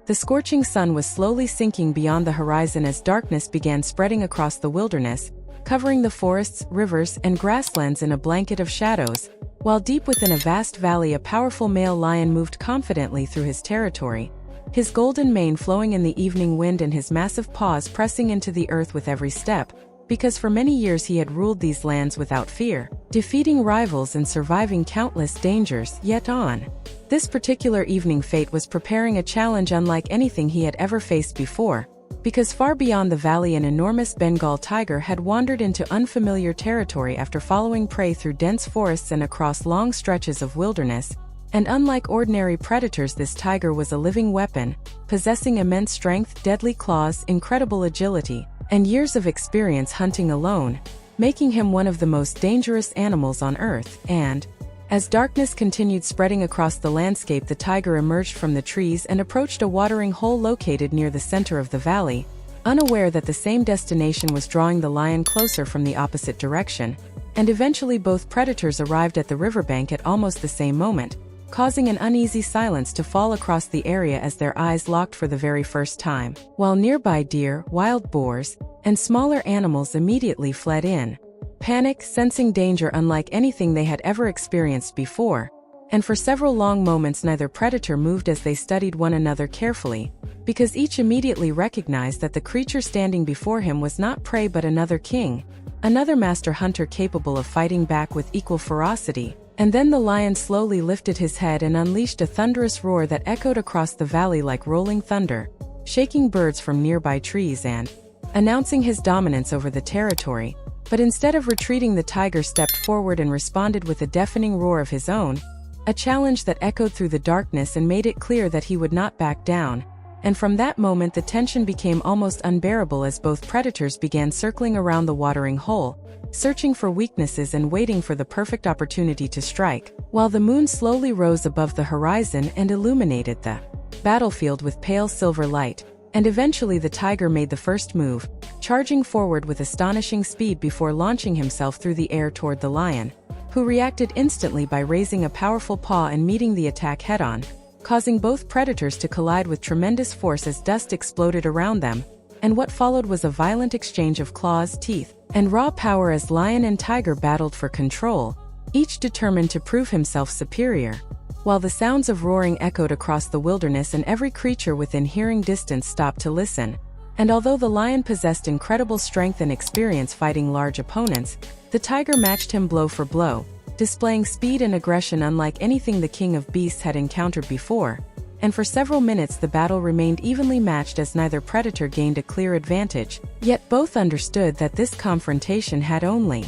The scorching sun was slowly sinking beyond the horizon as darkness began spreading across the wilderness, covering the forests, rivers, and grasslands in a blanket of shadows, while deep within a vast valley a powerful male lion moved confidently through his territory, his golden mane flowing in the evening wind and his massive paws pressing into the earth with every step, because for many years he had ruled these lands without fear, defeating rivals and surviving countless dangers. Yet on this particular evening, fate was preparing a challenge unlike anything he had ever faced before, because far beyond the valley an enormous Bengal tiger had wandered into unfamiliar territory after following prey through dense forests and across long stretches of wilderness, and unlike ordinary predators, this tiger was a living weapon, possessing immense strength, deadly claws, incredible agility, and years of experience hunting alone, making him one of the most dangerous animals on Earth. And as darkness continued spreading across the landscape, the tiger emerged from the trees and approached a watering hole located near the center of the valley, unaware that the same destination was drawing the lion closer from the opposite direction, and eventually both predators arrived at the riverbank at almost the same moment, causing an uneasy silence to fall across the area as their eyes locked for the very first time, while nearby deer, wild boars, and smaller animals immediately fled in panic, sensing danger unlike anything they had ever experienced before, and for several long moments neither predator moved as they studied one another carefully, because each immediately recognized that the creature standing before him was not prey but another king, another master hunter capable of fighting back with equal ferocity. And then the lion slowly lifted his head and unleashed a thunderous roar that echoed across the valley like rolling thunder, shaking birds from nearby trees and announcing his dominance over the territory. But instead of retreating, the tiger stepped forward and responded with a deafening roar of his own, a challenge that echoed through the darkness and made it clear that he would not back down. And from that moment the tension became almost unbearable as both predators began circling around the watering hole, searching for weaknesses and waiting for the perfect opportunity to strike, while the moon slowly rose above the horizon and illuminated the battlefield with pale silver light. And eventually the tiger made the first move, charging forward with astonishing speed before launching himself through the air toward the lion, who reacted instantly by raising a powerful paw and meeting the attack head-on, causing both predators to collide with tremendous force as dust exploded around them, and what followed was a violent exchange of claws, teeth, and raw power as lion and tiger battled for control, each determined to prove himself superior. While the sounds of roaring echoed across the wilderness and every creature within hearing distance stopped to listen, and although the lion possessed incredible strength and experience fighting large opponents, the tiger matched him blow for blow, displaying speed and aggression unlike anything the king of beasts had encountered before. And for several minutes the battle remained evenly matched as neither predator gained a clear advantage, yet both understood that this confrontation had only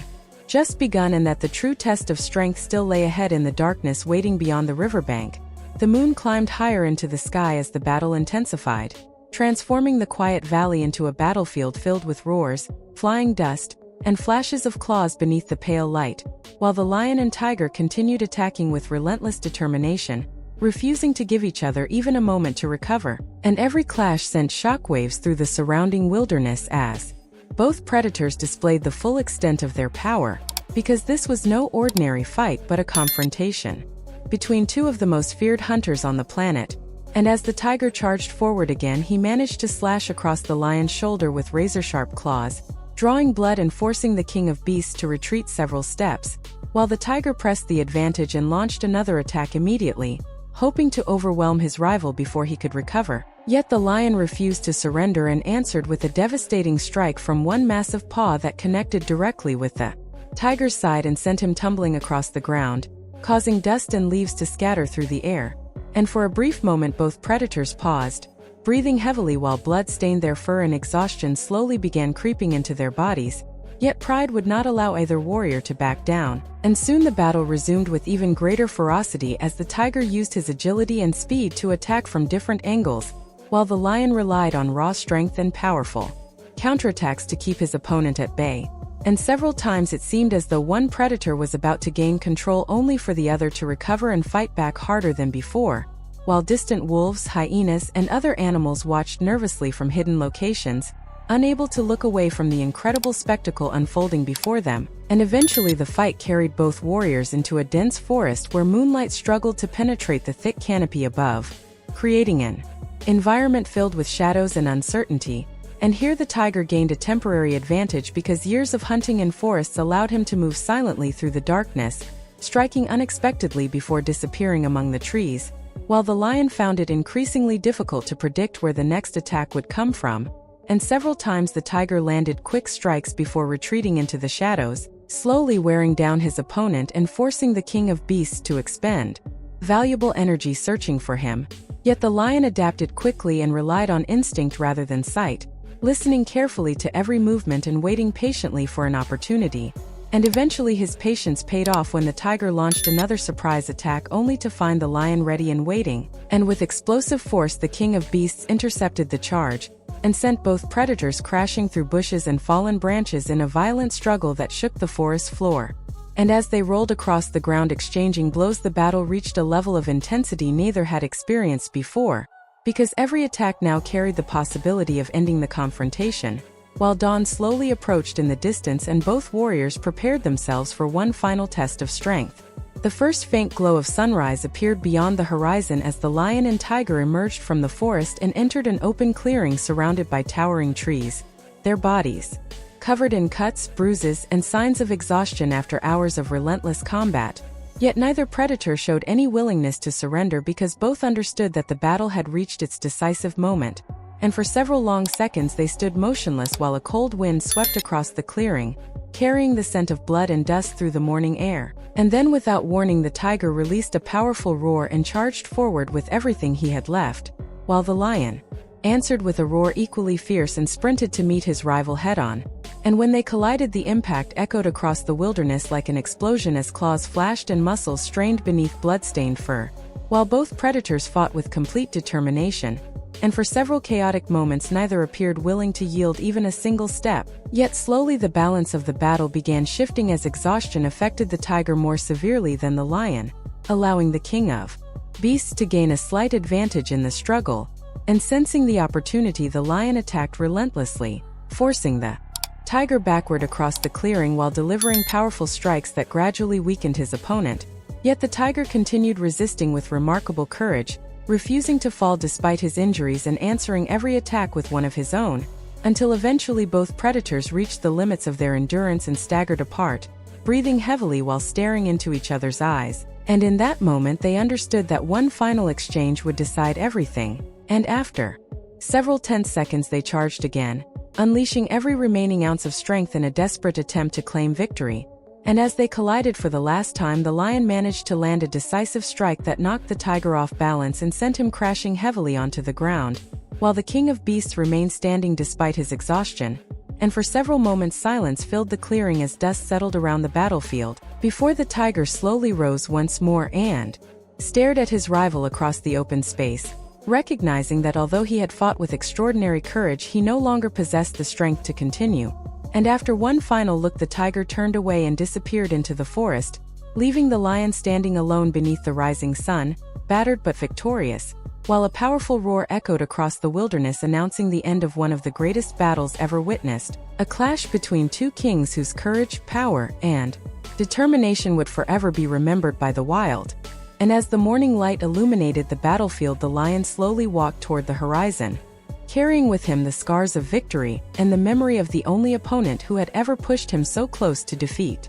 just begun and that the true test of strength still lay ahead in the darkness waiting beyond the riverbank. The moon climbed higher into the sky as the battle intensified, transforming the quiet valley into a battlefield filled with roars, flying dust, and flashes of claws beneath the pale light, while the lion and tiger continued attacking with relentless determination, refusing to give each other even a moment to recover. And every clash sent shockwaves through the surrounding wilderness as both predators displayed the full extent of their power, because this was no ordinary fight but a confrontation between two of the most feared hunters on the planet. And as the tiger charged forward again, he managed to slash across the lion's shoulder with razor-sharp claws, drawing blood and forcing the king of beasts to retreat several steps, while the tiger pressed the advantage and launched another attack immediately, hoping to overwhelm his rival before he could recover. Yet the lion refused to surrender and answered with a devastating strike from one massive paw that connected directly with the tiger's side and sent him tumbling across the ground, causing dust and leaves to scatter through the air. And for a brief moment both predators paused, breathing heavily while blood stained their fur and exhaustion slowly began creeping into their bodies. Yet pride would not allow either warrior to back down, and soon the battle resumed with even greater ferocity as the tiger used his agility and speed to attack from different angles, while the lion relied on raw strength and powerful counterattacks to keep his opponent at bay. And several times it seemed as though one predator was about to gain control only for the other to recover and fight back harder than before, while distant wolves, hyenas, and other animals watched nervously from hidden locations, unable to look away from the incredible spectacle unfolding before them. And eventually the fight carried both warriors into a dense forest where moonlight struggled to penetrate the thick canopy above, creating an environment filled with shadows and uncertainty, and here the tiger gained a temporary advantage because years of hunting in forests allowed him to move silently through the darkness, striking unexpectedly before disappearing among the trees, while the lion found it increasingly difficult to predict where the next attack would come from, and several times the tiger landed quick strikes before retreating into the shadows, slowly wearing down his opponent and forcing the king of beasts to expend valuable energy searching for him. Yet the lion adapted quickly and relied on instinct rather than sight, listening carefully to every movement and waiting patiently for an opportunity. And eventually his patience paid off when the tiger launched another surprise attack only to find the lion ready and waiting, and with explosive force the king of beasts intercepted the charge, and sent both predators crashing through bushes and fallen branches in a violent struggle that shook the forest floor. And as they rolled across the ground exchanging blows, the battle reached a level of intensity neither had experienced before, because every attack now carried the possibility of ending the confrontation, while dawn slowly approached in the distance and both warriors prepared themselves for one final test of strength. The first faint glow of sunrise appeared beyond the horizon as the lion and tiger emerged from the forest and entered an open clearing surrounded by towering trees, their bodies covered in cuts, bruises, and signs of exhaustion after hours of relentless combat. Yet neither predator showed any willingness to surrender because both understood that the battle had reached its decisive moment, and for several long seconds they stood motionless while a cold wind swept across the clearing, carrying the scent of blood and dust through the morning air. And then without warning the tiger released a powerful roar and charged forward with everything he had left, while the lion answered with a roar equally fierce and sprinted to meet his rival head-on. And when they collided the impact echoed across the wilderness like an explosion as claws flashed and muscles strained beneath blood-stained fur, while both predators fought with complete determination, and for several chaotic moments neither appeared willing to yield even a single step. Yet slowly the balance of the battle began shifting as exhaustion affected the tiger more severely than the lion, allowing the king of beasts to gain a slight advantage in the struggle, and sensing the opportunity the lion attacked relentlessly, forcing the tiger backward across the clearing while delivering powerful strikes that gradually weakened his opponent. Yet the tiger continued resisting with remarkable courage, refusing to fall despite his injuries and answering every attack with one of his own, until eventually both predators reached the limits of their endurance and staggered apart, breathing heavily while staring into each other's eyes. And in that moment they understood that one final exchange would decide everything, and after several tense seconds they charged again, unleashing every remaining ounce of strength in a desperate attempt to claim victory. And as they collided for the last time the lion managed to land a decisive strike that knocked the tiger off balance and sent him crashing heavily onto the ground, while the king of beasts remained standing despite his exhaustion. And for several moments silence filled the clearing as dust settled around the battlefield, before the tiger slowly rose once more and stared at his rival across the open space, recognizing that although he had fought with extraordinary courage he no longer possessed the strength to continue. And after one final look the tiger turned away and disappeared into the forest, leaving the lion standing alone beneath the rising sun, battered but victorious, while a powerful roar echoed across the wilderness announcing the end of one of the greatest battles ever witnessed, a clash between two kings whose courage, power, and determination would forever be remembered by the wild. And as the morning light illuminated the battlefield the lion slowly walked toward the horizon, carrying with him the scars of victory and the memory of the only opponent who had ever pushed him so close to defeat.